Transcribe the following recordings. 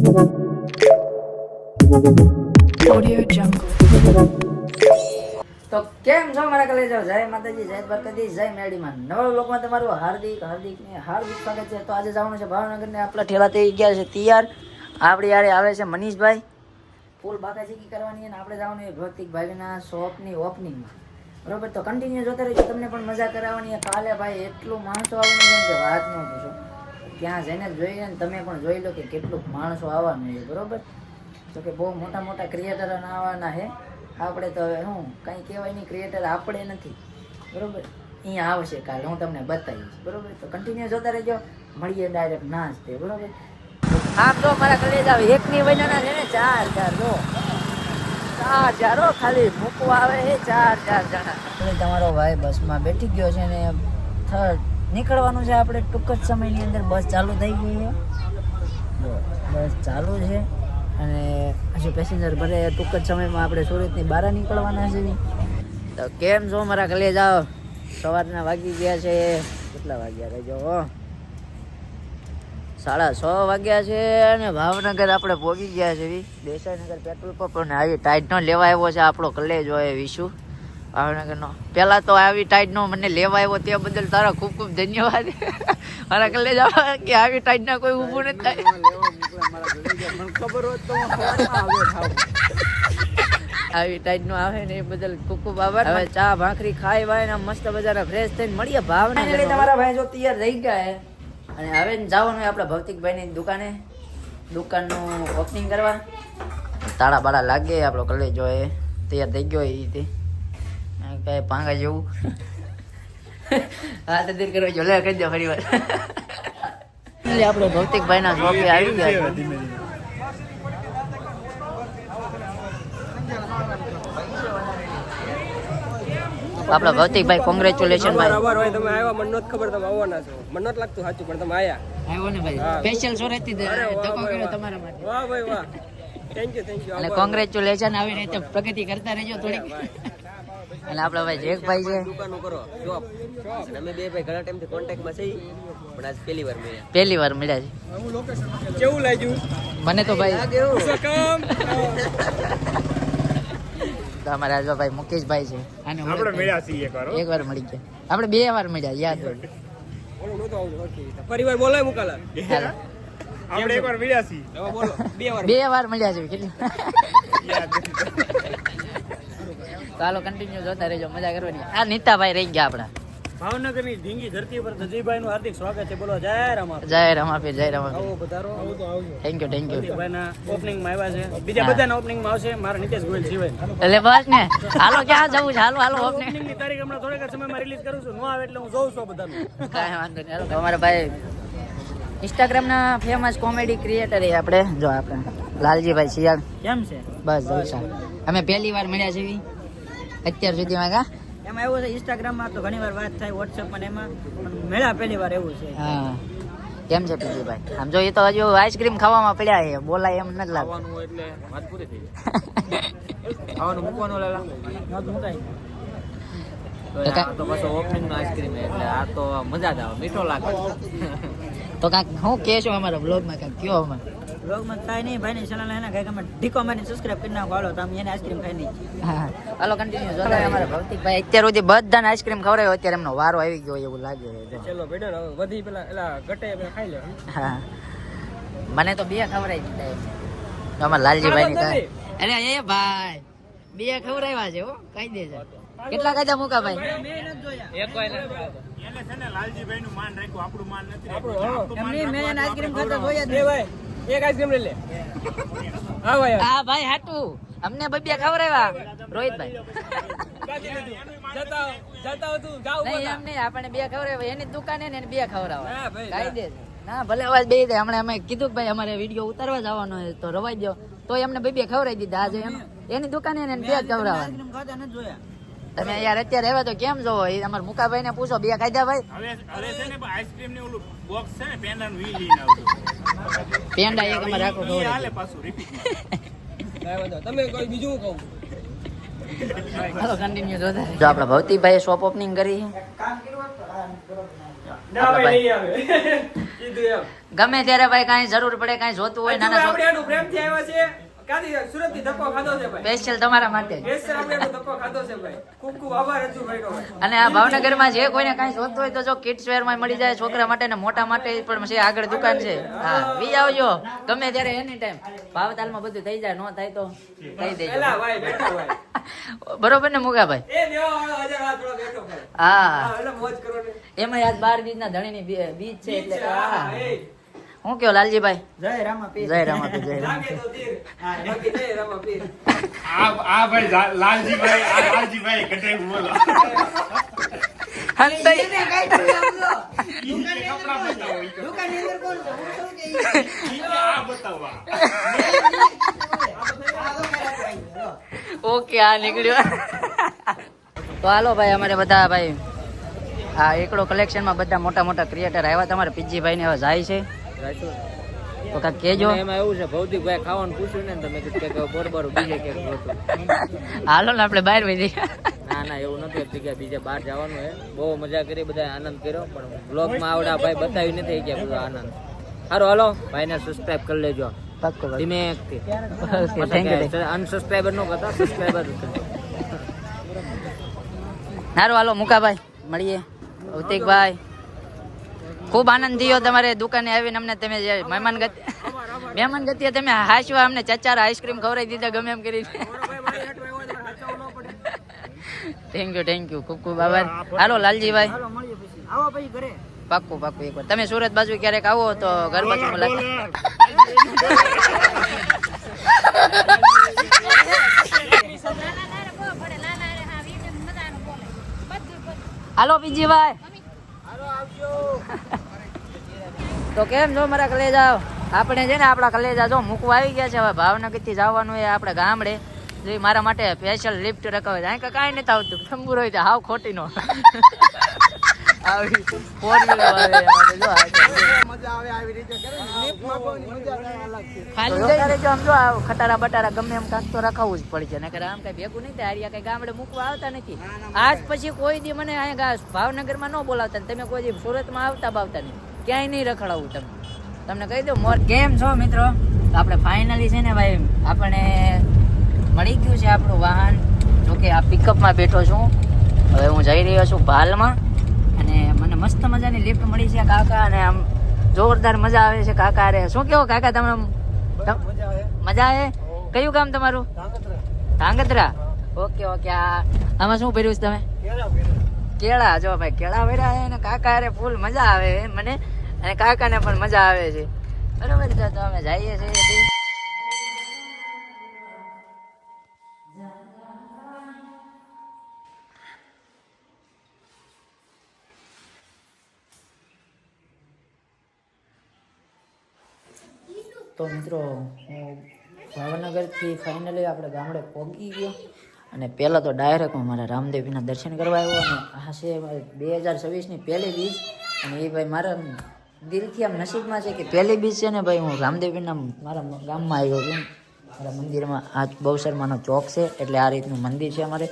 Audio Jungle. તો કેમ છો મારા કલેજો? જય માતાજી, જય દ્વારકાધી, જય મેડીમાં. નવા લોકમાં તમારું હાર્દિક સ્વાગત છે. તો આજે જવાનું છે ભાવનગર ને આપણા ઠેલા થઈ ગયા છે તૈયાર. આપણી યારે આવે છે મનીષભાઈ, ફૂલ બાકાચીકી કરવાની અને આપણે જવાનું છે ભૌતિકભાઈના શોપની ઓપનિંગમાં. બરોબર, તો કન્ટિન્યુ જોતા રહેજો, તમને પણ મજા કરાવવાની. કાલે ભાઈ એટલું માણસો આવવાનું છે કે વાત ન પૂછો. ત્યાં જઈને જોઈએ ને તમે પણ જોઈ લો કે કેટલું માણસો આવવાનું છે. બરોબર, તો કે બહુ મોટા મોટા ક્રિએટરો આવવાના છે. આપણે તો શું કંઈ કહેવાય નહીં, ક્રિએટર આપણે નથી. બરોબર, અહીંયા આવશે કાલે, હું તમને બતાવીશ. બરોબર, તો કન્ટિન્યુ જોતા રહેજો, મળીએ ડાયરેક્ટ નાસ્તે. બરોબર, આમ જો મારા કલેજા એકની વજના છે ને ચાર જો ચારો ખાલી મૂકવા આવે છે ચાર જણા. તમારો ભાઈ બસમાં બેઠી ગયો છે ને નીકળવાનું છે આપણે ટૂંક જ સમયની અંદર. બસ ચાલુ થઈ ગઈ છે, બસ ચાલુ છે અને હજુ પેસેન્જર ભરે. ટૂંક જ સમયમાં આપણે સુરતની બહાર નીકળવાના છે. તો કેમ છો મારા કલેજા? સવારના વાગી ગયા છે, કેટલા વાગ્યા રહેજો, 6:30 વાગ્યા છે અને ભાવનગર આપણે પહોંચી ગયા છે. દેસાઈનગર પેટ્રોલ પંપ અને આવી ટાઈટનો લેવા આવ્યો છે આપણો કલેજો એ વિશુ ભાવનગરનો. પહેલાં તો આવી ટાઈટનો મને લેવા આવ્યો તે બદલ તારો ખૂબ ખૂબ ધન્યવાદ. મારા કલેજા કે આવી ટાઈટના કોઈ ઊભું નથી થાય. આવી ટાઈટનો આવે ને એ બદલ ખૂબ ખૂબ આભાર. હવે ચા ભાખરી ખાઈ વાય ને મસ્ત બજાર ફ્રેશ થઈને મળીએ ભાવનગર. તમારા ભાઈ જો તૈયાર થઈ ગયા અને હવે જવાનું આપણા ભૌતિકભાઈની દુકાનનું ઓપનિંગ કરવા. તાળા બાળા લાગે, આપણો કલેજો એ તૈયાર થઈ ગયો. એ રીતે કઈ પાંગા જેવું હા તો દીર કરવા જો લે કહી દો ફરી વાર. આપણે ભૌતિકભાઈના શોપે આવી ગયા. આપણા ભૌતિકભાઈ કોંગ્રેચ્યુલેશન ભાઈ. આભાર ભાઈ, તમે આવ્યા. મને નહોતી ખબર તમે આવવાના છો. મને નહોતું લાગતું સાચું, પણ તમે આવ્યા. આવ્યો ને ભાઈ, સ્પેશિયલ સોરેથી ધક્કો કર્યો તમારા માટે. વાહ ભાઈ વાહ, થેન્ક યુ. અને કોંગ્રેચ્યુલેશન. આવી રીતે પ્રગતિ કરતા રહેજો થોડીક. અને આપણા ભાઈ જેકભાઈ છે, દુકાનો કરો જોબ. અમે બે ભાઈ ઘણા ટાઈમથી કોન્ટેક્ટમાં છીએ, પણ આજ પહેલી વાર મળ્યા છે. કેવું લાગ્યું મને તો ભાઈ કામ? તો અમારા જો ભાઈ મુકેશભાઈ છે, આને આપણે મળ્યા છીએ એક વાર મળી ગયા. આપણે 2 વાર મળ્યા, યાદ હોય. ઓલો નહોતો આવતો. પરિવાર બોલાય મુકાલા. આપણે એકવાર મળ્યા છીએ. હવે બોલો, 2 વાર મળ્યા છે. કેટલી ચાલો કન્ટિન્યુ જોતા રહેજો, મજા કરવાની. આ નીતાભાઈ રહી ગયા આપણા ભાવનગરની ઢીંગી ધરતી પર ધજીભાઈ નું હાર્દિક સ્વાગત છે. બોલો જય રામા. જય રામાપીર, જય રામાપીર. આવો પધારો. થેન્ક યુ ભાઈના ઓપનિંગમાં આવ્યા છે. બીજા બધાના ઓપનિંગમાં આવશે. મારા નીતેશ ગોયલ સિવાય. એટલે બસ ને, હાલો ક્યાં જવું છે? હાલો ઓપનિંગ. ઓપનિંગની તારીખ હમણાં થોડાક સમયમાં રિલીઝ કરું છું. નો આવે એટલે હું જોઉં છું બધાનું. કાંઈ વાંધો નહીં. હાલો અમારા ભાઈ ઇન્સ્ટાગ્રામના ફેમસ કોમેડી ક્રિએટર એ આપણે જો આપણે લાલજીભાઈ શિયાળ. કેમ છે? બસ જલસા. અમે પહેલી વાર મળ્યા છીએ અત્યાર સુધીમાં. કા એમાં એવું છે, ઇન્સ્ટાગ્રામમાં તો ઘણી વાર વાત થાય, વોટ્સએપમાં એમાં મેળા પહેલી વાર એવું છે. હા, કેમ છે પીજીભાઈ? આમ જો એ તો હજુ આઈસ્ક્રીમ ખાવામાં પડ્યા છે, બોલાય એમ નથી લાગતું. ખાવાનું એટલે વાત પૂરી થઈ જાય. ખાવાનું મૂકવાનું લેલા નહોતું મુકાય. તો પાછો ઓપનિંગનો આઈસ્ક્રીમ એટલે આ તો મજા જ આવે, મીઠો લાગે. તો કાંક હું કહેશો અમારા બ્લોગમાં, કાંક કયો અમારે બ્લોગમાં કાંઈ નહીં, ભાઈની ચેનલ એને કાંઈક અમે ઢીકો મારીને સબસ્ક્રાઇબ કરી નાખો. હાલો તો અમે એને આઈસ્ક્રીમ ખાઈ નહીં. હા હાલો કન્ટિન્યુ જોતા અમારા ભૌતિકભાઈ અત્યાર સુધી બધાને આઈસ્ક્રીમ ખવડાવ્યો, અત્યારે એમનો વારો આવી ગયો એવું લાગે છે. ચલો બેડો હવે વધી પેલા એલા ઘટે પેલા ખાઈ લે. હા, મને તો 2 ખવડાવી દીધા. અમારા લાલજીભાઈ ની અરે એ ભાઈ 2 ખવડાવ્યા છે હો, કહી દે છે. કેટલા કાયદા મૂકા ભાઈ? એક કોઈ એને છે ને લાલજીભાઈ નું માન રાખ્યું, આપણું માન નથી રાખ્યું. એમની મેં એને આઈસ્ક્રીમ ખાતા જોયા જ. ભાઈ એક આઈસ્ક્રીમ લઈ લે. હા ભાઈ, હા ભાઈ હાટુ અમને 2 ખવડાવ્યા રોહિતભાઈ. જતા તું જાવ નહીં એમ નહીં, આપણે 2 ખવડાવ્યા. એની દુકાને ને 2 ખવડાવવા કહી દે. ના ભલે અવાજ બે દે. હમણાં અમે કીધું કે ભાઈ અમારે વિડીયો ઉતારવા જવાનો છે તો રવાઈ દો, તો એમને 2 ખવડાવી દીધા. આજે એની દુકાને ને 2 ખવડાવવા. તમે યાર અત્યારે આવ્યા તો કેમ જોવો? એ અમારા મુકાભાઈ ને પૂછો, 2 ખાધા ભાઈ? હવે છે ને આઈસ્ક્રીમ ને ઓલું બોક્સ છે ને પેંડાનું વી લઈને આવજો. પેંડા એક અમારે રાખો ઈ હાલે પાછું રિપીટ. તમે કોઈ બીજું કહું. હાલો કન્ટિન્યુ જોતા. જો આપણા ભૌતિકભાઈ શોપ ઓપનિંગ કરી. ના ભાઈ નહીં આવે. કીધું એમ. ગમે ત્યારે ભાઈ કાંઈ જરૂર પડે કાંઈ જોતું હોય નાના આપણે એનું પ્રેમથી આવ્યા છે કાદી સુરત થી ધક્કો ખાધો છે ભાઈ સ્પેશિયલ તમારા માટે સ્પેશિયલ આપણે એનો ધક્કો ખાધો છે ભાઈ ખૂબ ખૂબ આભાર રજુભાઈ નો ભાઈ અને આ ભાવનગરમાં જે કોઈને કાંઈ જોતું હોય તો જો કિડ્સ વેર માં મળી જાય છોકરા માટે ને મોટા માટે પણ છે આગળ દુકાન છે હા વી આવજો ગમે ત્યારે એની ટાઈમ ભાવતાલમાં બધું થઈ જાય નો થાય તો કહી દેજો એલા ભાઈ બેઠો ભાઈ બરોબર ને મુગાભાઈ એ દેવા વાળો હજાર આ થોડો બેઠો ભાઈ હા એટલે મોજ કરો ને એમાં આજ 12 બીજના ધણીની બીજ છે એટલે હા એ હું કયો લાલજીભાઈ જય રામાપીર. જય રામાપીર જય રામાપીર. લાગે તો તીર બાકી નહીં રમા પીર આ ભાઈ લાલજીભાઈ કટાઈ બોલો હંતાઈ. એને કાંઈ થયું આમ જો. દુકાનની અંદર કોણ છે? હું શું કે ઈ? આ બતાવવા આ તો ખરાબ આવી ગયો. ઓકે આ નીકળ્યો તો હાલો ભાઈ અમારે બધા ભાઈ આ એકડો કલેક્શનમાં બધા મોટા મોટા ક્રિએટર આવ્યા તમારે પીજીભાઈ ને હવે જાય છે તો કાંઈક કહેજો એમાં એવું છે ભૌતિકભાઈ ખાવાનું પૂછ્યું ને તમે કીધું કે બરોબર બીજે ક્યાંક ગોતું હાલો ને આપણે બહાર વહી જઈએ ના ના એવું નથી એક જગ્યાએ બીજે બહાર જવાનું છે બહુ મજા કરી બધા આનંદ કર્યો પણ બ્લોગમાં આવડા ભાઈ બતાવી નથી ગયા બધો આનંદ સારું હાલો ભાઈને સબસ્ક્રાઇબ કરી લેજો પાક્કો ભાઈ. ધીમે Okay, thank you. અનસબસ્ક્રાઇબર નો કરતા સબસ્ક્રાઇબર સારું હાલો મુકાભાઈ મળીએ ભૌતિકભાઈ ખૂબ આનંદ થયો તમારે દુકાને આવીને અમને તમે જે મહેમાન ગતિએ તમે હાંસવા અમને ચચાર આઈસ્ક્રીમ ખવડાવી દીધા ગમે એમ કરી થેન્ક યુ ખૂબ ખૂબ આભાર હાલો લાલજીભાઈ હાલો મળીએ પછી. આવો પછી ઘરે. પાક્કું પાક્કું એકવાર તમે સુરત બાજુ ક્યારેક આવો તો ઘર બાજુ મુલાકાત હાલો પીજીભાઈ તો કેમ છો મારા કલેજા આપણે છે ને આપણા કલેજા જો મૂકવા આવી ગયા છે હવે ભાવનગર થી જવાનું એ આપણે ગામડે જે મારા માટે સ્પેશિયલ લિફ્ટ રખાવે છે અહીં કાંઈ નથી આવતું તંબુર હોય તો હાવ ખોટી નો આવી 4 વ્હીલર આવે એમાં તો જો આ છે. મજા આવે આવી રીતે કરે ને. લિફ્ટમાં કોઈ મજા કાંઈ અલગ છે. ખાલી અત્યારે જો આમ જો આ ખટારા બટારા ગમે એમ કાંક તો રખાવવું જ પડશે નકર આમ કઈ ભેગું નહીં થાય હારિયા કઈ ગામડે મૂકવા આવતા નથી આજ પછી કોઈ દી મને અહીંયા ભાવનગરમાં ન બોલાવતા ને તમે કોઈ દી સુરતમાં આવતા બાવતા નહીં ક્યાંય નહીં રખડાવું તમને કહી દઉં મોર કેમ છો મિત્રો તો આપણે ફાઇનલી છે ને ભાઈ આપણે મળી ગયું છે આપણું વાહન જોકે આ પિકઅપમાં બેઠો છું હવે હું જઈ રહ્યો છું ભાલમાં અને મને મસ્ત મજાની લિફ્ટ મળી છે કાકા અને આમ જોરદાર મજા આવે છે કાકા અરે શું કેવો કાકા તમે મજા આવે કયું ગામ તમારું ધાંગધ્રા ઓકે આમાં શું ભર્યું છે તમે કેળા જો ભાઈ કેળા ભર્યા છે ને કાકા અરે ફૂલ મજા આવે મને અને કાકાને પણ મજા આવે છે બરોબર છે તો અમે જઈએ છીએ તો મિત્રો હું ભાવનગરથી ફાઇનલી આપણે ગામડે પહોંચી ગયો અને પહેલાં તો ડાયરેક્ટ હું મારા રામદેવીના દર્શન કરવા આવ્યો અને આ છે 2026ની પહેલી બીજ અને એ ભાઈ મારા દિલથી આમ નસીબમાં છે કે પહેલી બીજ છે ને ભાઈ હું રામદેવીના મારા ગામમાં આવ્યો છું મારા મંદિરમાં આ બહુસરમાનો ચોક છે એટલે આ રીતનું મંદિર છે અમારે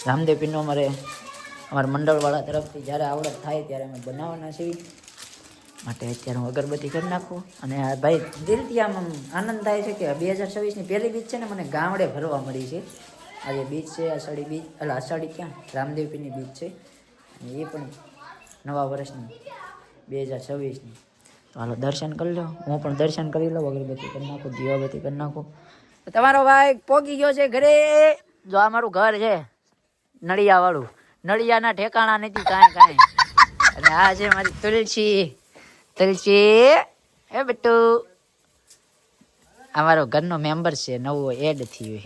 રામદેવીનો અમારા મંડળવાળા તરફથી જ્યારે આવડત થાય ત્યારે અમે બનાવવાના છીએ માટે અત્યારે હું અગરબત્તી કરી નાખું અને આ ભાઈ દિલથી આમ આનંદ થાય છે કે 2026ની પહેલી બીજ છે ને મને ગામડે ભરવા મળી છે આ જે બીજ છે અષાઢી બીજ એટલે અષાઢી ક્યાં રામદેવપીરની બીજ છે અને એ પણ નવા વર્ષની 2026ની તો હાલો દર્શન કરી લો હું પણ દર્શન કરી લઉં અગરબત્તી કરી નાખું દીવાબત્તી કરી નાખું તો તમારો ભાઈ પહોંચી ગયો છે ઘરે જો આ મારું ઘર છે નળિયાવાળું નળિયાના ઠેકાણા નથી કાંઈ અને આ છે મારી તુલસી એ બેટુ અમારો ઘરનો મેમ્બર છે નવો એડ થયો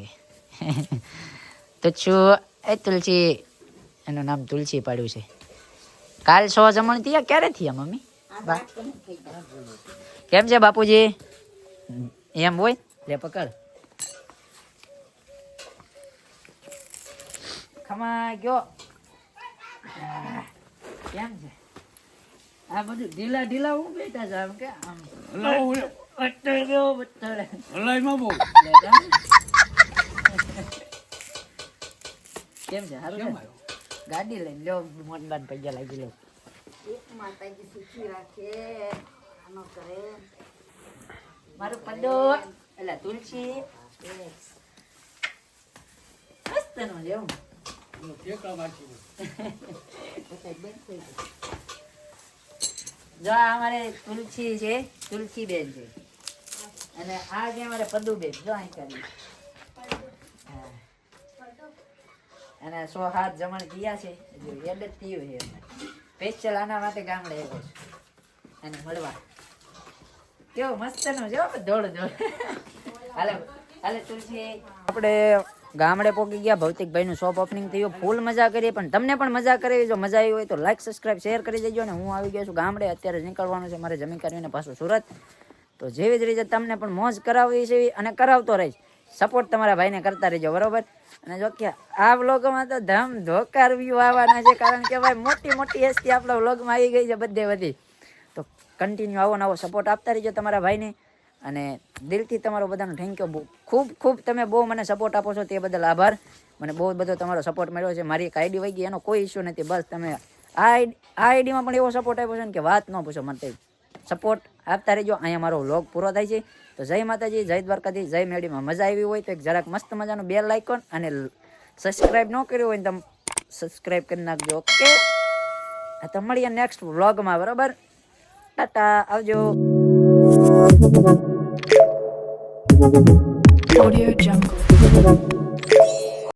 છે તુલસી એનું નામ તુલસી પાડ્યું છે કાલ 100 જમણ થયા ક્યારે થયા મમ્મી કેમ છે બાપુજી એમ હોય લે પકડ ખમા ગયો કેમ છે આ બધું ઢીલા હું બેઠા છે આમ કે આમ બટ્ટળ ગયો બટ્ટળ હલાઈમાં બહુ કેમ છે હારું છે ગાડી લઈને લ્યો મોટબાન પૈસા લાગી લો માતાજી સુખી રાખે આનો કરે મારું પદો એટલે તુલસી મસ્ત નો લેવું જો આ અમારે તુલસી છે, તુલસી બેન છે અને આ છે અમારે પદુ બેન. જો અહીં કરી અને 107 જમણ ગયા છે, જો એડ જ થયું છે સ્પેશિયલ આના માટે ગામડે આવ્યો છે અને મળવા. કેવો મસ્ત નો જો દોડ હાલે હાલે તુલસી. આપણે ગામડે પોકી ગયા, ભૌતિકભાઈ નું શોપ ઓપનિંગ થયું, ફૂલ મજા કરીએ. પણ તમને પણ મજા કરવી, જો મજા આવી હોય તો લાઈક સબસ્ક્રાઇબ શેર કરી દેજો. અને હું આવી ગયો છું ગામડે, અત્યારે નીકળવાનું છે મારે જમીન કરીને પાછું સુરત. તો જેવી જ રીતે તમને પણ મોજ કરાવવી છે અને કરાવતો રહીશ. સપોર્ટ તમારા ભાઈને કરતા રહેજો, બરોબર. અને જો કે આ વ્લોગમાં તો ધમ ધોકાર વ્યૂ આવવાના છે, કારણ કે ભાઈ મોટી મોટી એસટી આપણા વ્લોગમાં આવી ગઈ છે બધે બધી. તો કન્ટિન્યુ આવો નવો સપોર્ટ આપતા રહેજો તમારા ભાઈને. અને દિલથી તમારો બધાનો થેન્ક યુ. ખૂબ ખૂબ તમે બહુ મને સપોર્ટ આપો છો, તે બદલ આભાર. મને બહુ બધો તમારો સપોર્ટ મળ્યો છે. મારી એક આઈડી વહી ગઈ, એનો કોઈ ઇસ્યુ નથી. બસ તમે આ આઈડીમાં પણ એવો સપોર્ટ આપ્યો છે ને કે વાત ન પૂછો. માટે સપોર્ટ આપતા રહેજો. અહીંયા મારો વ્લોગ પૂરો થાય છે. તો જય માતાજી, જય દ્વારકાધીશ, જય મેડીમાં. મજા આવી હોય તો એક જરાક મસ્ત મજાનું બેલ આઇકોન અને સબસ્ક્રાઇબ ન કર્યું હોય ને તમે સબસ્ક્રાઇબ કરી નાખજો. ઓકે, તો મળીએ નેક્સ્ટ વ્લોગમાં, બરોબર. ટાટા, આવજો. Audio Jungle.